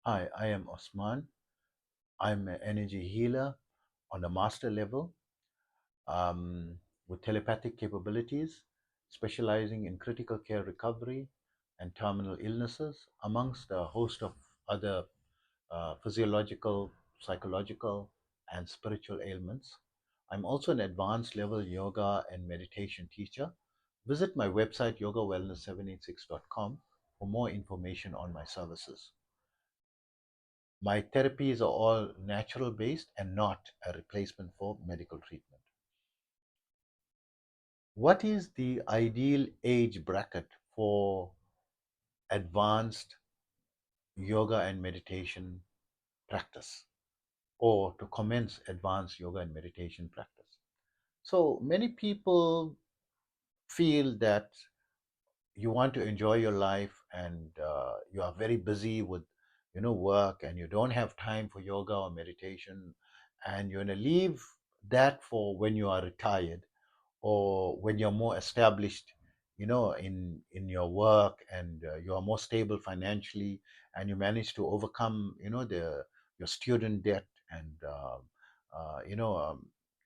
Hi, I am Osman. I'm an energy healer on a master level um, with telepathic capabilities, specializing in critical care recovery and terminal illnesses, amongst a host of other physiological, psychological, and spiritual ailments. I'm also an advanced level yoga and meditation teacher. Visit my website yogawellness786.com for more information on my services. My therapies are all natural based and not a replacement for medical treatment. What is the ideal age bracket for advanced yoga and meditation practice, or to commence advanced yoga and meditation practice? So many people feel that you want to enjoy your life and you are very busy with work, and you don't have time for yoga or meditation, and you're going to leave that for when you are retired, or when you're more established, in your work, and you are more stable financially, and you manage to overcome the your student debt, and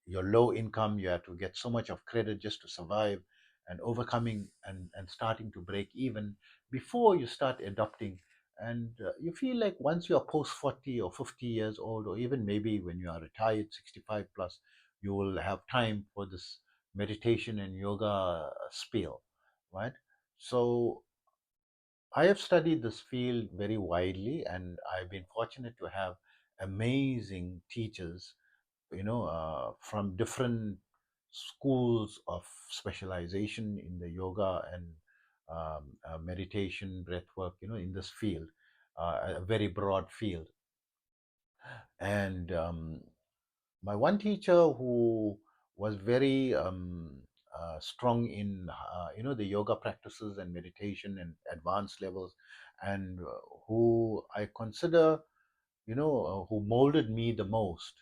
your low income, you have to get so much of credit just to survive, and overcoming and starting to break even before you start adopting. And you feel like once you're post 40 or 50 years old, or even maybe when you are retired 65 plus, you will have time for this meditation and yoga spiel, right? So I have studied this field very widely, and I've been fortunate to have amazing teachers, from different schools of specialization in the yoga and meditation, breathwork, in this field, a very broad field. And my one teacher who was very strong in the yoga practices and meditation and advanced levels, and who I consider, who molded me the most,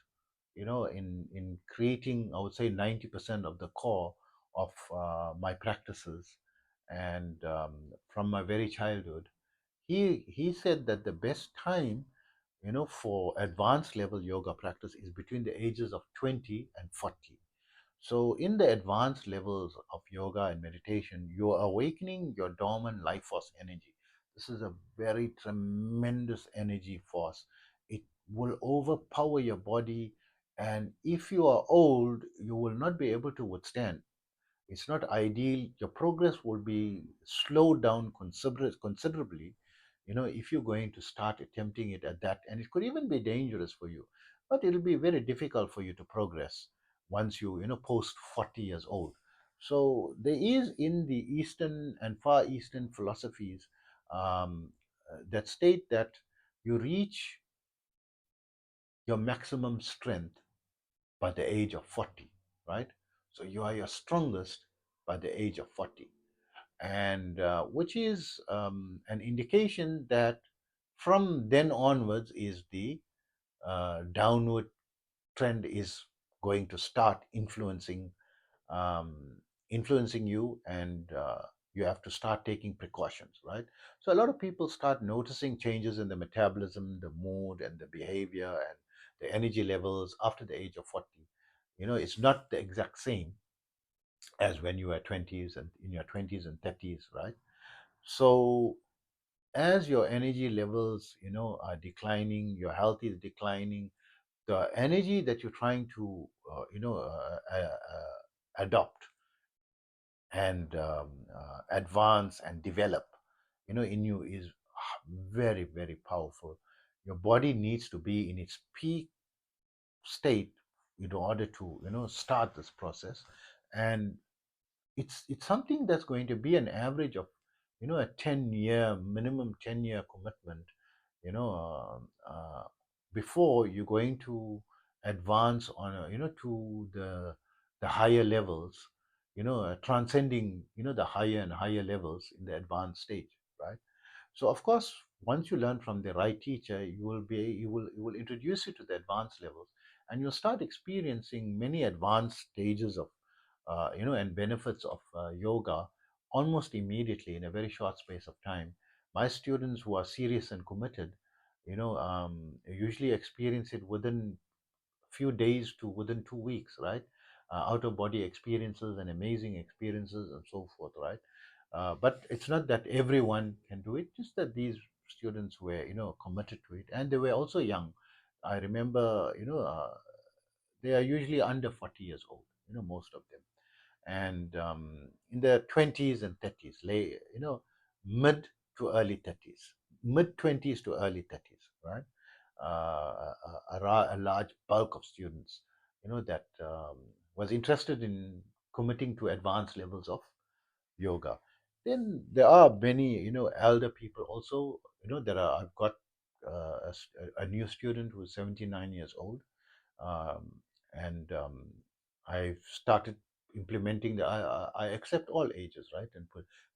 in creating, I would say, 90% of the core of my practices, and from my very childhood, he said that the best time, for advanced level yoga practice is between the ages of 20 and 40. So in the advanced levels of yoga and meditation, you're awakening your dormant life force energy. This is a very tremendous energy force. It will overpower your body, and if you are old, you will not be able to withstand. It's not ideal. Your progress will be slowed down considerably, if you're going to start attempting it at that, and it could even be dangerous for you. But it'll be very difficult for you to progress once you post 40 years old. So there is, in the Eastern and Far Eastern philosophies, that state that you reach your maximum strength by the age of 40, right? So you are your strongest by the age of 40, and which is an indication that from then onwards is the downward trend is going to start um, influencing you, and you have to start taking precautions, right? So a lot of people start noticing changes in the metabolism, the mood, and the behavior, and the energy levels after the age of 40. It's not the exact same as when you were 20s and in your 20s and 30s, right? So as your energy levels are declining, your health is declining, the energy that you're trying to adopt and advance and develop in you is very, very powerful. Your body needs to be in its peak state in order to start this process. And it's something that's going to be an average of a 10-year minimum, 10-year commitment, you know before you're going to advance on to the higher levels, transcending the higher and higher levels in the advanced stage, right? So of course, once you learn from the right teacher, you will introduce you to the advanced levels, and you'll start experiencing many advanced stages of and benefits of yoga almost immediately in a very short space of time. My students who are serious and committed, usually experience it within few days to within 2 weeks, right? Out of body experiences and amazing experiences and so forth, right? But it's not that everyone can do it, just that these students were, committed to it, and they were also young. I remember, they are usually under 40 years old, most of them, and in their 20s and 30s, mid to early 30s, mid 20s to early 30s, right? A large bulk of students, that was interested in committing to advanced levels of yoga. Then there are many, elder people also. I've got a new student who's 79 years old, um, and I've started implementing I accept all ages, right?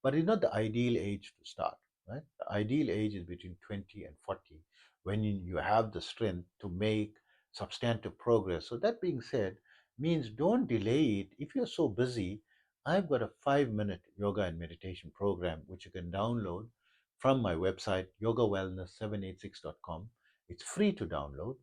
But it's not the ideal age to start, right? The ideal age is between 20 and 40, when you have the strength to make substantive progress. So that being said, means don't delay it. If you're so busy, I've got a 5-minute yoga and meditation program which you can download from my website, yogawellness786.com. It's free to download,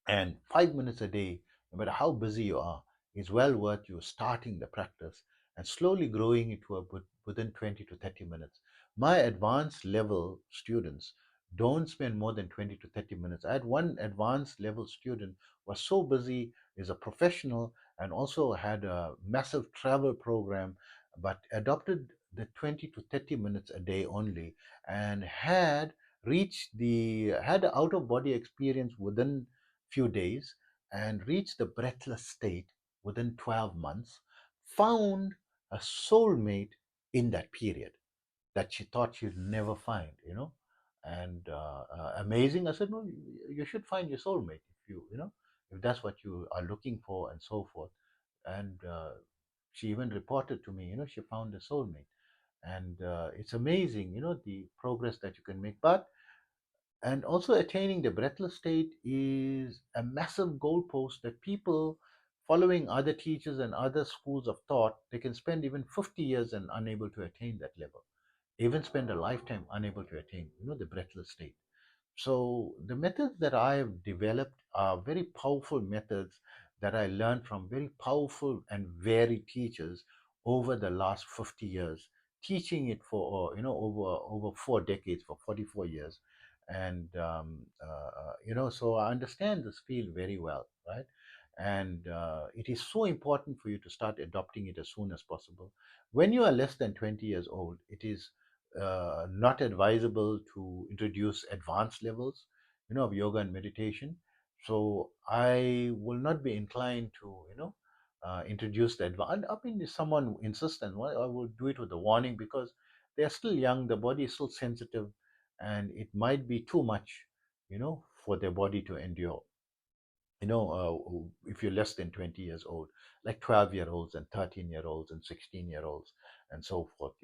and 5 minutes a day, no matter how busy you are, is well worth you starting the practice and slowly growing it to within 20 to 30 minutes. My advanced level students don't spend more than 20 to 30 minutes. I had one advanced level student was so busy, is a professional, and also had a massive travel program, but adopted the 20 to 30 minutes a day only, and had an out of body experience within few days, and reached the breathless state within 12 months, found a soulmate in that period that she thought she'd never find, and amazing. I said, no, you should find your soulmate if if that's what you are looking for and so forth. And she even reported to me, she found a soulmate. And it's amazing, the progress that you can make. But and also attaining the breathless state is a massive goalpost that people following other teachers and other schools of thought, they can spend even 50 years and unable to attain that level, even spend a lifetime unable to attain, the breathless state. So the methods that I have developed are very powerful methods that I learned from very powerful and varied teachers over the last 50 years, teaching it for over 4 decades, for 44 years, and so I understand this field very well, right? And it is so important for you to start adopting it as soon as possible. When you are less than 20 years old, it is not advisable to introduce advanced levels, of yoga and meditation. So I will not be inclined to, introduce the advanced. I mean, if someone insists, and well, I will do it with a warning, because they are still young, the body is still sensitive, and it might be too much, for their body to endure. If you're less than 20 years old, like 12-year-olds and 13-year-olds and 16-year-olds and so forth.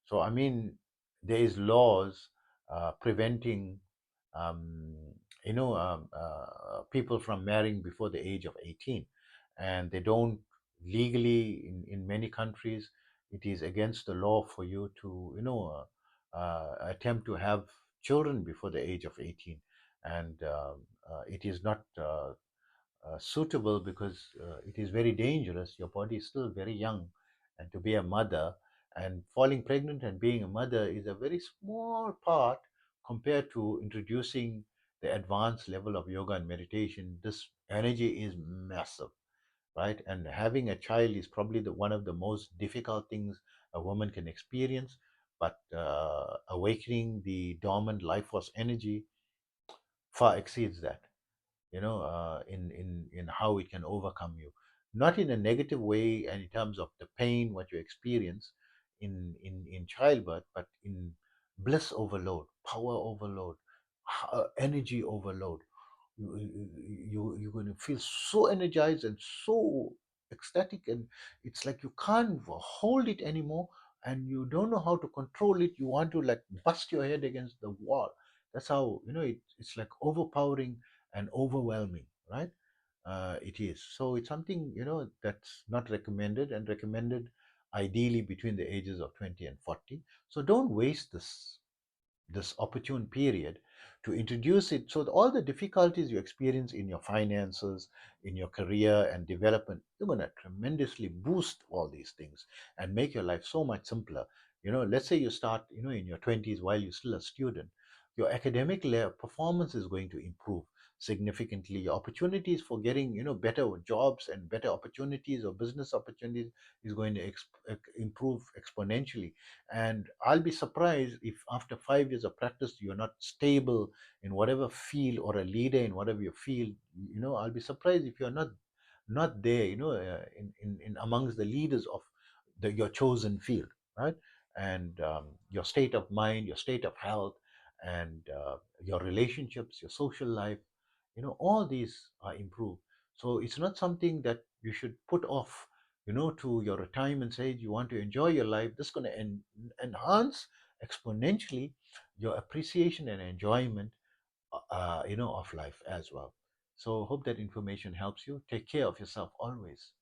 So I mean, there is laws preventing um, people from marrying before the age of 18, and they don't legally, in many countries, it is against the law for you to attempt to have children before the age of 18. And it is not suitable, because it is very dangerous. Your body is still very young, and to be a mother and falling pregnant and being a mother is a very small part compared to introducing the advanced level of yoga and meditation. This energy is massive, right? And having a child is probably one of the most difficult things a woman can experience. But awakening the dormant life force energy far exceeds that, in how it can overcome you, not in a negative way, and in terms of the pain what you experience in childbirth, but in bliss overload, power overload, energy overload. You're going to feel so energized and so ecstatic, and it's like you can't hold it anymore, and you don't know how to control it. You want to like bust your head against the wall. That's how, it's like overpowering and overwhelming, right? It is. So it's something, that's not recommended, and recommended ideally between the ages of 20 and 40. So don't waste this opportune period to introduce it, so that all the difficulties you experience in your finances, in your career and development, you're going to tremendously boost all these things and make your life so much simpler. Let's say you start, in your 20s while you're still a student, your academic performance is going to improve significantly. Your opportunities for getting, better jobs and better opportunities or business opportunities is going to improve exponentially. And I'll be surprised if after 5 years of practice you're not stable in whatever field, or a leader in whatever you field. I'll be surprised if you're not there, in amongst the leaders of your chosen field, right? And your state of mind, your state of health, and your relationships, your social life, all these are improved. So it's not something that you should put off, to your retirement age. You want to enjoy your life. This is going to enhance exponentially your appreciation and enjoyment, of life as well. So hope that information helps you. Take care of yourself always.